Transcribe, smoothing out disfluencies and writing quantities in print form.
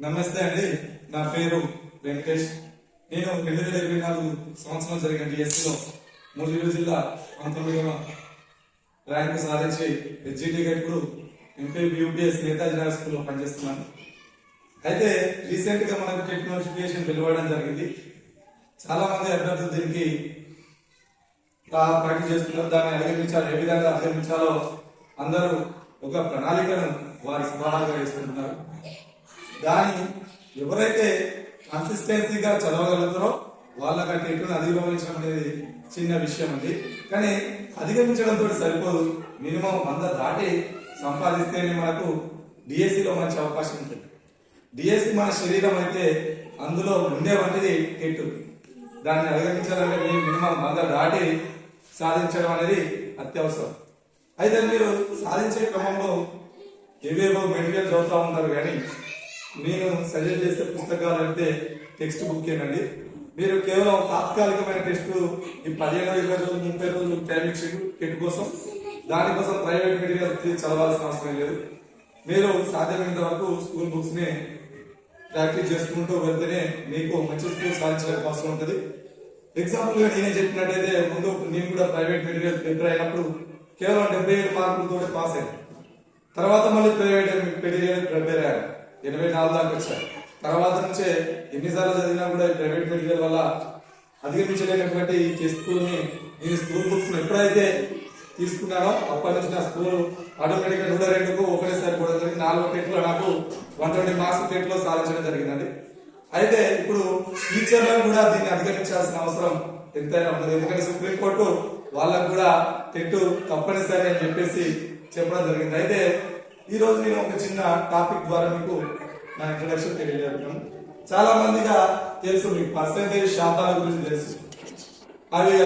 నమస్తే అండి. నా పేరు వెంకటేష్. నేను 2024 సంవత్సరం జరిగిన డిఎస్సిలో ములుగు జిల్లా 19వ ర్యాంకు సాధించి హెచ్జిటిగా ఇప్పుడు ఎంపీయూపీఎస్ నేతాజీ నగర్ స్కూల్లో పనిచేస్తున్నాను. అయితే రీసెంట్ గా మనకు టెట్ నోటిఫికేషన్ వెలువడడం జరిగింది. చాలా మంది అభ్యర్థులు దీనికి ప్రాక్టీస్ చేస్తున్నారు. దాన్ని అధిగమించాలి, ఏ విధంగా అధిగమించాలో అందరూ ఒక ప్రణాళికను వారి స్వతహాగా వేసుకుంటున్నారు. దాన్ని ఎవరైతే కన్సిస్టెన్సీగా చదవగలుగుతారో వాళ్ళకి టెట్ను అధిగమించడం అనేది చిన్న విషయం అండి. కానీ అధిగమించడంతో సరిపోదు. మినిమం 100 దాటి సంపాదిస్తేనే మనకు డిఎస్సిలో మంచి అవకాశం ఉంటుంది. డిఎస్సి మన శరీరం అయితే అందులో ఉండే వంటిది టెట్. దాన్ని అధిగమించాలంటే మినిమం 100 దాటి సాధించడం అనేది అత్యవసరం. అయితే మీరు సాధించే క్రమంలో ఏవేవో మెటీరియల్ చదువుతూ ఉంటారు, కానీ నేను సజెస్ట్ చేసే పుస్తకాలు అంటే టెక్స్ట్ బుక్ ఏనండి. మీరు కేవలం తాత్కాలికమైన టెస్ట్ ఈ 15, 20 రోజులు, 30 రోజులు టైం ఇచ్చి టెట్ కోసం దానికోసం ప్రైవేట్ మెటీరియల్ చదవాల్సిన అవసరం లేదు. మీరు సాధ్యమైనంత వరకు స్కూల్ బుక్స్ ని ప్రాక్టీస్ చేసుకుంటూ వెళ్తేనే మీకు మంచి స్కూల్ సాధించడానికి అవసరం ఉంటుంది. ఎగ్జాంపుల్ గా నేనే చెప్పినట్టయితే ముందు నేను కూడా ప్రైవేట్ మెటీరియల్ ప్రిపేర్ అయినప్పుడు కేవలం 77 మార్కులతో పాస్ అయ్యాను. తర్వాత మళ్ళీ ప్రైవేట్ మెటీరియల్ ప్రిపేర్ అయ్యాను, 84 దాకా వచ్చాను. తర్వాత నుంచే ఎన్నిసార్లు చదివినా కూడా ప్రైవేట్ మెటీరియల్ వల్ల అధిగమించలేనటువంటి ఈ స్కూల్ని, నేను స్కూల్ బుక్స్ ఎప్పుడైతే తీసుకున్నానో అప్పటి నుంచి నా స్కూల్ ఆటోమేటిక్గా 102కు ఒకటేసారి కూడా జరిగింది. 4 టెట్లో నాకు 120 మార్క్స్ టెట్లో సాధించడం జరిగిందండి. అయితే ఇప్పుడు టీచర్లను కూడా దీన్ని అధిగమించాల్సిన అవసరం ఎంతైనా ఉంటుంది. ఎందుకంటే సుప్రీంకోర్టు వాళ్ళకు కూడా టెట్ తప్పనిసరి అని చెప్పేసి చెప్పడం జరిగింది. అయితే ఈ రోజు నేను ఒక చిన్న టాపిక్ ద్వారా మీకు నా ఇంట్రడక్షన్ తెలియజేస్తున్నాను. చాలా మందిగా తెలుసు, మీకు పర్సెంటేజ్ శాతాల గురించి తెలుసు. అవి